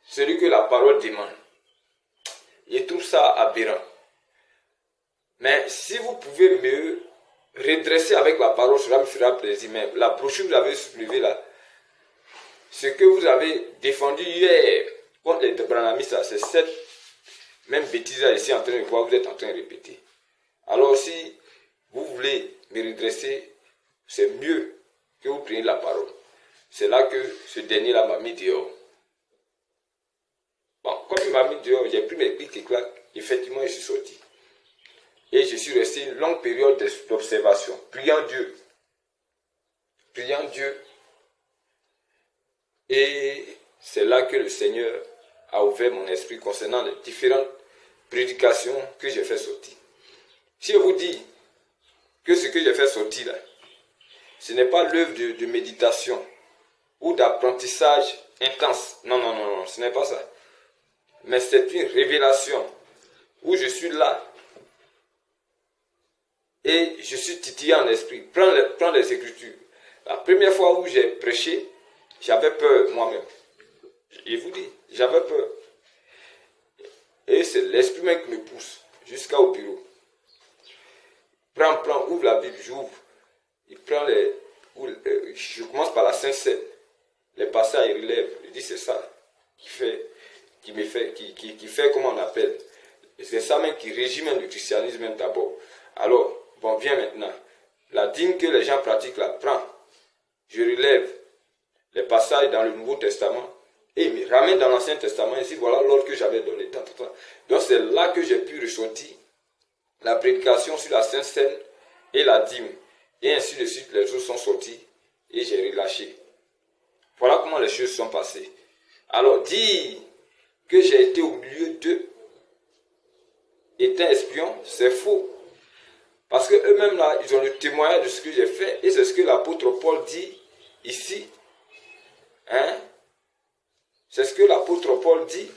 celui que la parole demande. Je trouve ça aberrant. Mais si vous pouvez me redresser avec la parole, cela me fera plaisir. Mais la brochure que vous avez soulevée là, ce que vous avez défendu hier contre les branhamistes, c'est cette même bêtise là ici en train de voir, vous êtes en train de répéter. Alors si vous voulez me redresser, c'est mieux que vous preniez la parole. C'est là que ce dernier là m'a mis dehors. Bon, comme il m'a mis dehors, j'ai pris mes clics et claques, effectivement je suis sorti. Et je suis resté une longue période d'observation, priant Dieu. Priant Dieu. Et c'est là que le Seigneur a ouvert mon esprit concernant les différentes prédications que j'ai fait sortir. Si je vous dis que ce que j'ai fait sortir là, ce n'est pas l'œuvre de méditation ou d'apprentissage intense. Non, non, non, non, ce n'est pas ça. Mais c'est une révélation où je suis là et je suis titillé en esprit. Prends les Écritures. La première fois où j'ai prêché, j'avais peur moi-même. Je vous dis, j'avais peur. Et c'est l'esprit même qui me pousse jusqu'au bureau. Prends, ouvre la Bible, j'ouvre. Il prend je commence par la Sainte Seine. Les passages, il relève. Il dit, c'est ça qui fait, comment on appelle. C'est ça même qui régit même le christianisme même d'abord. Alors, bon, viens maintenant. La dîme que les gens pratiquent là, prends. Je relève les passages dans le Nouveau Testament et il me ramène dans l'Ancien Testament. Ici, voilà l'ordre que j'avais donné. Donc, c'est là que j'ai pu ressortir la prédication sur la Sainte Seine et la dîme. Et ainsi de suite, les jours sont sortis et j'ai relâché. Voilà comment les choses sont passées. Alors, dire que j'ai été au milieu d'eux, était espion, c'est faux. Parce que eux-mêmes là, ils ont le témoignage de ce que j'ai fait. Et c'est ce que l'apôtre Paul dit ici. Hein? C'est ce que l'apôtre Paul dit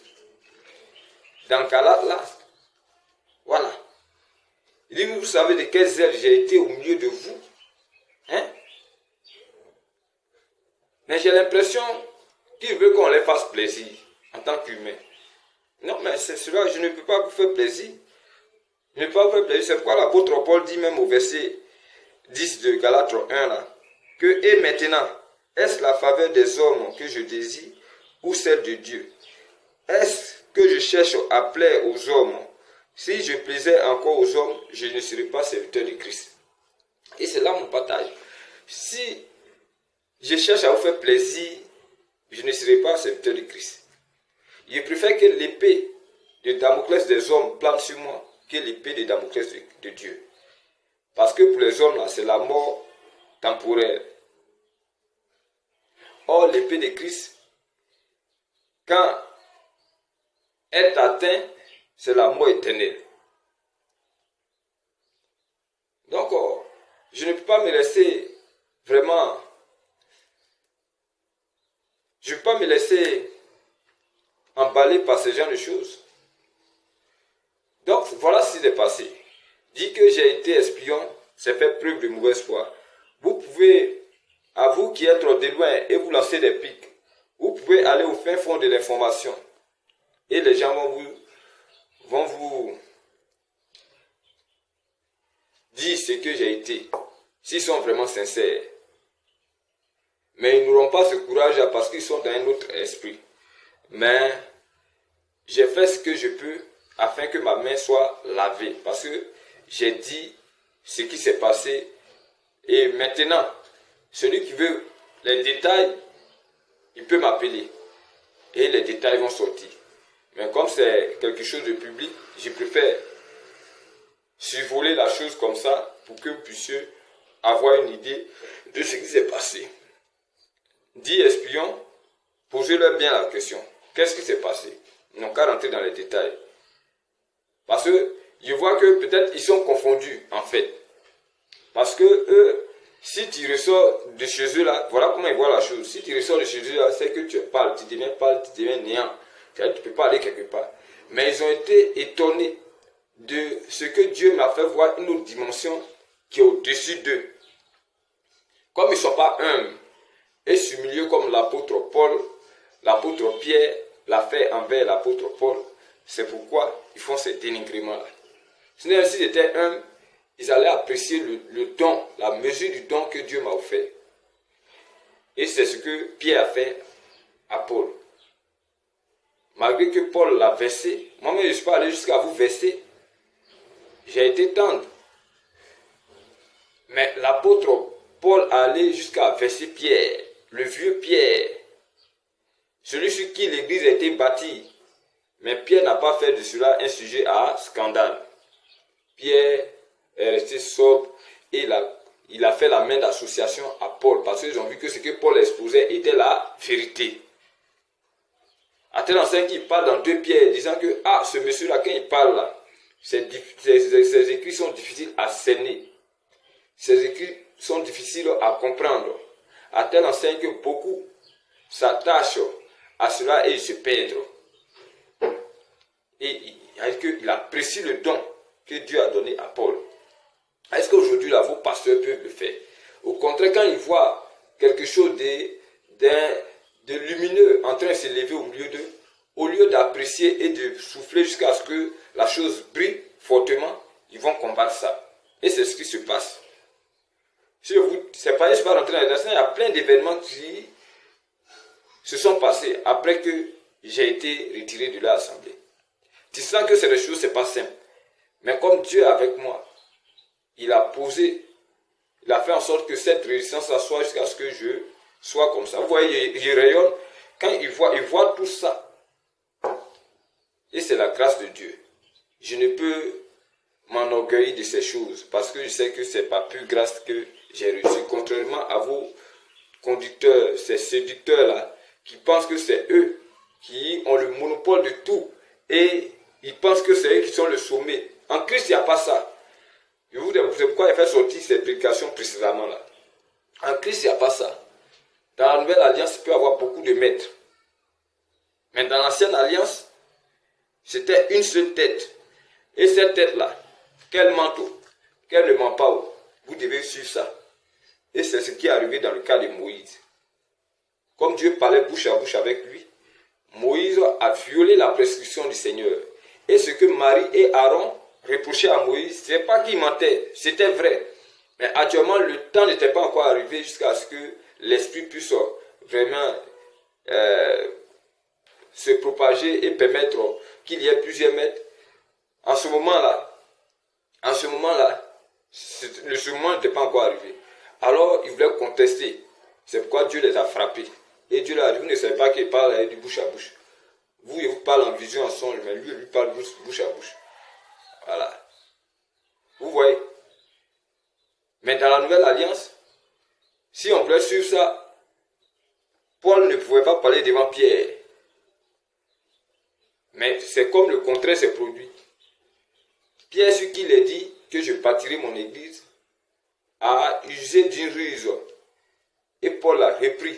dans Galates là. Voilà. Il dit, vous savez de quel zèle j'ai été au milieu de vous. Hein? Mais j'ai l'impression qu'il veut qu'on les fasse plaisir en tant qu'humain. Non, mais c'est cela, je ne peux pas vous faire plaisir. Je ne peux pas vous faire plaisir. C'est pourquoi l'apôtre Paul dit même au verset 10 de Galates 1 là, que et maintenant, est-ce la faveur des hommes que je désire ou celle de Dieu? Est-ce que je cherche à plaire aux hommes? Si je plaisais encore aux hommes, je ne serais pas serviteur de Christ. Et c'est là mon partage. Si je cherche à vous faire plaisir, je ne serai pas serviteur de Christ. Je préfère que l'épée de Damoclès des hommes plane sur moi que l'épée de Damoclès de Dieu. Parce que pour les hommes, là, c'est la mort temporaire. Or, l'épée de Christ, quand elle t'atteint, c'est la mort éternelle. Donc, je ne peux pas me laisser vraiment... Je ne peux pas me laisser emballer par ce genre de choses. Donc, voilà ce qui s'est passé. Dit que j'ai été espion, c'est fait preuve de mauvaise foi. Vous pouvez, à vous qui êtes de loin et vous lancez des pics, vous pouvez aller au fin fond de l'information. Et les gens vont vous dire ce que j'ai été, s'ils sont vraiment sincères. Mais ils n'auront pas ce courage parce qu'ils sont dans un autre esprit. Mais j'ai fait ce que je peux afin que ma main soit lavée. Parce que j'ai dit ce qui s'est passé. Et maintenant, celui qui veut les détails, il peut m'appeler. Et les détails vont sortir. Mais comme c'est quelque chose de public, je préfère survoler la chose comme ça pour que vous puissiez avoir une idée de ce qui s'est passé. Dit espion, posez-leur bien la question. Qu'est-ce qui s'est passé? Ils n'ont qu'à rentrer dans les détails. Parce que je vois que peut-être ils sont confondus en fait. Parce que eux, si tu ressors de chez eux là, voilà comment ils voient la chose. Si tu ressors de chez eux là, c'est que tu parles, tu deviens néant. Tu ne peux pas aller quelque part. Mais ils ont été étonnés de ce que Dieu m'a fait voir une autre dimension qui est au-dessus d'eux. Comme ils ne sont pas humbles et humiliés comme l'apôtre Paul, l'apôtre Pierre, l'a fait envers l'apôtre Paul. C'est pourquoi ils font ces dénigrements-là. Sinon, s'ils étaient humbles, ils allaient apprécier le don, la mesure du don que Dieu m'a offert. Et c'est ce que Pierre a fait à Paul. Malgré que Paul l'a versé, moi-même je ne suis pas allé jusqu'à vous verser. J'ai été tendre. Mais l'apôtre Paul allait jusqu'à verser Pierre, le vieux Pierre, celui sur qui l'église a été bâtie. Mais Pierre n'a pas fait de cela un sujet à scandale. Pierre est resté sobre et il a fait la main d'association à Paul parce qu'ils ont vu que ce que Paul exposait était la vérité. À tel enseigne qu'il parle dans 2 Pierre disant que ce monsieur-là, quand il parle là, ses écrits sont difficiles à cerner. Ses écrits sont difficiles à comprendre. À tel enseigne que beaucoup s'attachent à cela et ils se perdent. Et il apprécie le don que Dieu a donné à Paul. Est-ce qu'aujourd'hui, là, vos pasteurs peuvent le faire? Au contraire, quand ils voient quelque chose de lumineux en train de s'élever au milieu d'eux, au lieu d'apprécier et de souffler jusqu'à ce que la chose brille fortement, ils vont combattre ça. Et c'est ce qui se passe. Si c'est pas, je ne suis pas rentré dans les détails, il y a plein d'événements qui se sont passés après que j'ai été retiré de l'assemblée. Tu sens que c'est des choses, c'est pas simple. Mais comme Dieu est avec moi, il a fait en sorte que cette résistance soit jusqu'à ce que je sois comme ça. Vous voyez, il rayonne. Quand il voit tout ça. Et c'est la grâce de Dieu. Je ne peux m'enorgueillir de ces choses parce que je sais que ce n'est pas plus grâce que j'ai reçu. Contrairement à vos conducteurs, ces séducteurs-là, qui pensent que c'est eux qui ont le monopole de tout. Et ils pensent que c'est eux qui sont le sommet. En Christ, il n'y a pas ça. C'est pourquoi il fait sortir ces prédications précédemment là. En Christ, il n'y a pas ça. Dans la nouvelle alliance, il peut y avoir beaucoup de maîtres. Mais dans l'ancienne alliance, c'était une seule tête. Et cette tête-là, quel manteau, qu'elle ne ment pas, vous devez suivre ça. Et c'est ce qui est arrivé dans le cas de Moïse. Comme Dieu parlait bouche à bouche avec lui, Moïse a violé la prescription du Seigneur. Et ce que Marie et Aaron reprochaient à Moïse, ce n'est pas qu'il mentait, c'était vrai. Mais actuellement, le temps n'était pas encore arrivé jusqu'à ce que l'Esprit puisse vraiment se propager et permettre qu'il y ait plusieurs maîtres. En ce moment-là, le moment n'était pas encore arrivé. Alors, ils voulaient contester. C'est pourquoi Dieu les a frappés. Et Dieu leur a dit, vous ne savez pas qu'il parle du bouche à bouche. Vous, il vous parle en vision, en son, mais lui, il lui parle bouche à bouche. Voilà. Vous voyez. Mais dans la nouvelle alliance, si on voulait suivre ça, Paul ne pouvait pas parler devant Pierre. Mais c'est comme le contraire s'est produit. Pierre, ce qu'il a dit que je bâtirai mon église, a usé d'une ruse. Et Paul l'a repris.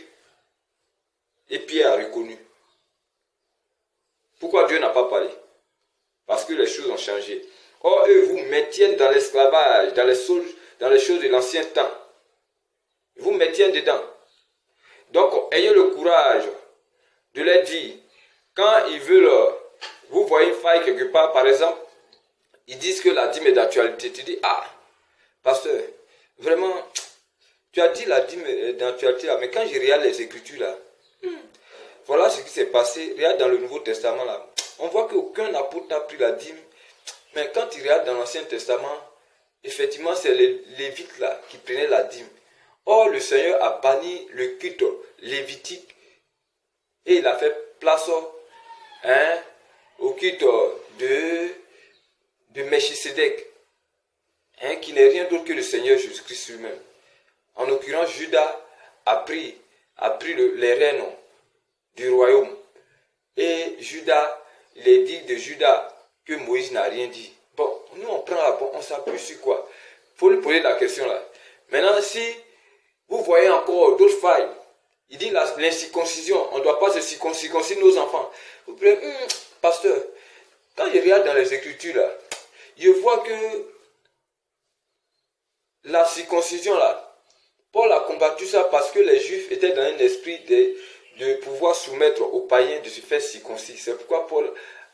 Et Pierre a reconnu. Pourquoi Dieu n'a pas parlé? Parce que les choses ont changé. Or, eux vous maintiennent dans l'esclavage, dans les choses de l'ancien temps. Ils vous maintiennent dedans. Donc, ayez le courage de leur dire, quand ils veulent, vous voyez une faille quelque part, par exemple, ils disent que la dîme est d'actualité. Tu dis, pasteur, vraiment, tu as dit la dîme est d'actualité, mais quand je regarde les Écritures là, voilà ce qui s'est passé. Regarde dans le Nouveau Testament là, on voit qu'aucun apôtre n'a pris la dîme. Mais quand tu regardes dans l'Ancien Testament, effectivement, c'est les Lévites là qui prenaient la dîme. Or, le Seigneur a banni le culte lévitique et il a fait place au culte de Melchisédek, qui n'est rien d'autre que le Seigneur Jésus-Christ lui-même. En l'occurrence, Judas a pris les rênes du royaume. Et Judas, il est dit de Judas que Moïse n'a rien dit. Bon, nous on prend on s'appuie sur quoi? Il faut lui poser la question là. Maintenant, si vous voyez encore d'autres failles, il dit l'incirconcision, on ne doit pas se circoncire nos enfants. Vous pouvez, pasteur, quand je regarde dans les Écritures là, je vois que la circoncision là, Paul a combattu ça parce que les Juifs étaient dans un esprit de pouvoir soumettre aux païens de se faire circoncis. C'est pourquoi Paul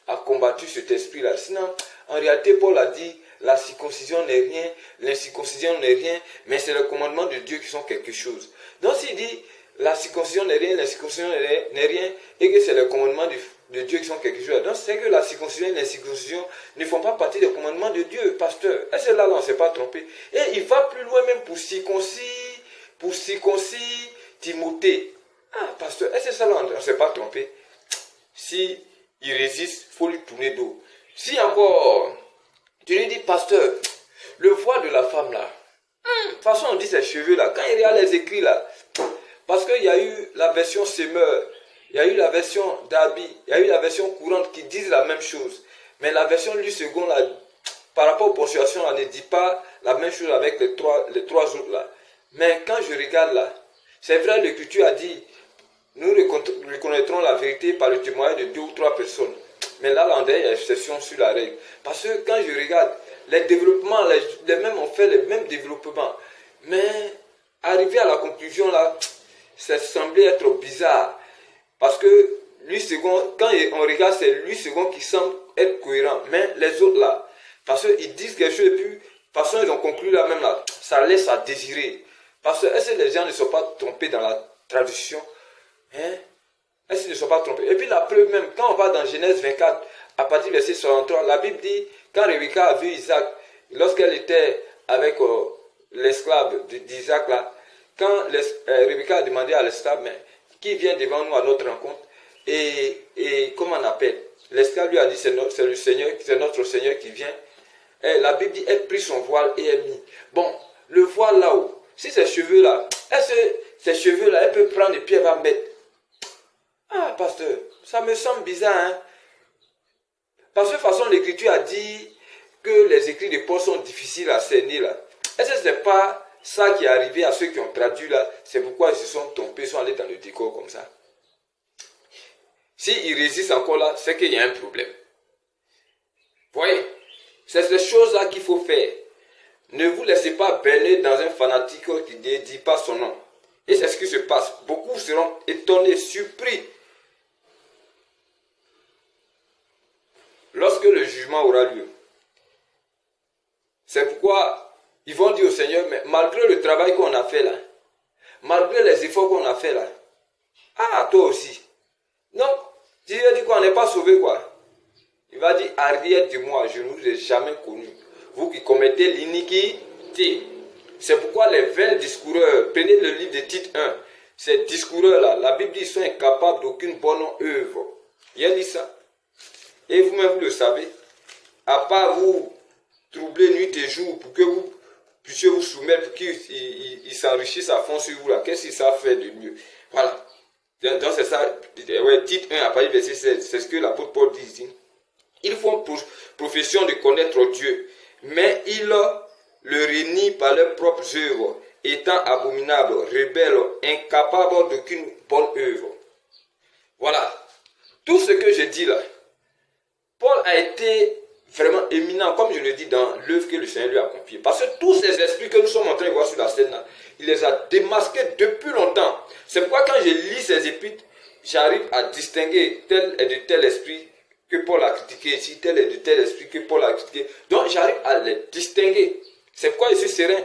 a combattu cet esprit-là. Sinon, en réalité, Paul a dit, la circoncision n'est rien, l'incirconcision n'est rien, mais c'est le commandement de Dieu qui sont quelque chose. Donc s'il dit, la circoncision n'est rien, l'incirconcision n'est rien, et que c'est le commandement de Dieu qui sont quelque chose. Donc c'est que la circoncision et l'incirconcision ne font pas partie des commandements de Dieu, pasteur. Et c'est là, on ne s'est pas trompé. Et il va plus loin même pour circoncis Timothée. Ah, pasteur, et c'est ça là, on ne s'est pas trompé. Si il résiste, il faut lui tourner dos. Si encore, tu lui dis, pasteur, le voile de la femme là, de toute façon on dit ses cheveux là, quand il regarde les écrits là, parce qu'il y a eu la version Semeur, il y a eu la version Darby, il y a eu la version courante qui disent la même chose. Mais la version Louis II là, par rapport aux ponctuations, elle ne dit pas la même chose avec les trois autres là. Mais quand je regarde là, c'est vrai, l'Écriture a dit, nous reconnaîtrons la vérité par le témoignage de 2 ou 3 personnes. Mais là, il y a une exception sur la règle. Parce que quand je regarde, les développements, les mêmes ont fait les mêmes développements. Mais arrivé à la conclusion là, ça semblait être bizarre. Parce que Louis II, quand on regarde, c'est Louis II qui semble être cohérent. Mais les autres là, parce qu'ils disent quelque chose et puis, de toute façon, ils ont conclu là même là, ça laisse à désirer. Parce que est-ce que les gens ne sont pas trompés dans la traduction? Hein? Est-ce qu'ils ne sont pas trompés? Et puis la preuve même, quand on va dans Genèse 24, à partir du verset 63, la Bible dit, quand Rebecca a vu Isaac, lorsqu'elle était avec l'esclave d'Isaac là, quand Rebecca a demandé à l'esclave, mais qui vient devant nous à notre rencontre, et comment on appelle? L'esclave lui a dit, c'est le Seigneur, c'est notre Seigneur qui vient. Et la Bible dit, elle prit son voile et elle mit. Bon, le voile là-haut, si ces cheveux là, est-ce que ces cheveux là, elle peut prendre et puis elle va mettre? Ah, pasteur, ça me semble bizarre, hein? Parce que de toute façon, l'Écriture a dit que les écrits de Paul sont difficiles à cerner là. Est-ce que ce n'est pas ça qui est arrivé à ceux qui ont traduit là? C'est pourquoi ils se sont trompés, ils sont allés dans le décor comme ça. S'ils résistent encore là, c'est qu'il y a un problème. Vous voyez? C'est ces choses-là qu'il faut faire. Ne vous laissez pas berner dans un fanatique qui ne dit pas son nom. Et c'est ce qui se passe. Beaucoup seront étonnés, surpris, lorsque le jugement aura lieu. C'est pourquoi ils vont dire au Seigneur, mais malgré le travail qu'on a fait là, malgré les efforts qu'on a fait là, ah, toi aussi. Non, tu lui as dit quoi, on n'est pas sauvé quoi. Il va dire, arrière de moi, je ne vous ai jamais connu. Vous qui commettez l'iniquité. C'est pourquoi les vains discoureurs, prenez le livre de Tite 1, ces discoureurs-là, la Bible dit, ils sont incapables d'aucune bonne œuvre. Il a dit ça. Et vous-même, vous le savez. À part vous troubler nuit et jour pour que vous puissiez vous soumettre, pour qu'ils s'enrichissent à fond sur vous, là. Qu'est-ce qu'ils savent faire de mieux? Voilà. Donc c'est ça, ouais, Tite 1, à partir du verset 16, c'est ce que l'apôtre Paul dit ici. Ils font profession de connaître Dieu, mais ils le renient par leurs propres œuvres, étant abominables, rebelles, incapables d'aucune bonne œuvre. Voilà. Tout ce que je dis là, Paul a été vraiment éminent, comme je le dis dans l'œuvre que le Seigneur lui a confiée. Parce que tous ces esprits que nous sommes en train de voir sur la scène là, il les a démasqués depuis longtemps. C'est pourquoi quand je lis ces épîtres, j'arrive à distinguer tel et de tel esprit que Paul a critiqué ici, tel et de tel esprit que Paul a critiqué. Donc j'arrive à les distinguer. C'est pourquoi je suis serein.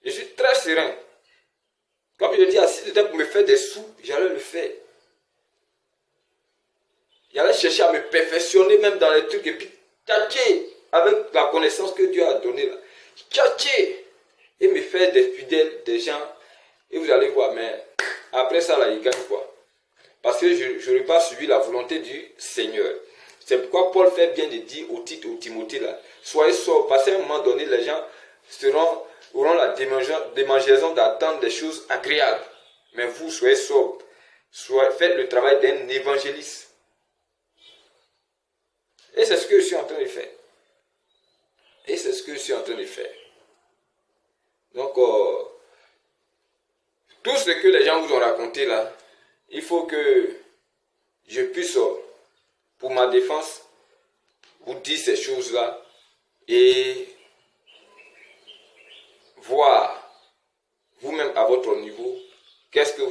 Je suis très serein. Comme je dis, si c'était pour me faire des sous, j'allais le faire. J'allais chercher à me perfectionner même dans les trucs et puis tchatcher avec la connaissance que Dieu a donnée là. Tchatcher et me faire des fidèles, des gens. Et vous allez voir, mais après ça là, il gagne quoi? Parce que je n'ai pas suivi la volonté du Seigneur. C'est pourquoi Paul fait bien de dire au Tite, au Timothée là, soyez sobres, parce qu'à un moment donné, les gens auront la démangeaison d'attendre des choses agréables. Mais vous, soyez sobres. Faites le travail d'un évangéliste. Et c'est ce que je suis en train de faire. Et c'est ce que je suis en train de faire. Donc, tout ce que les gens vous ont raconté là, il faut que je puisse, pour ma défense, vous dire ces choses-là et voir vous-même à votre niveau qu'est-ce que vous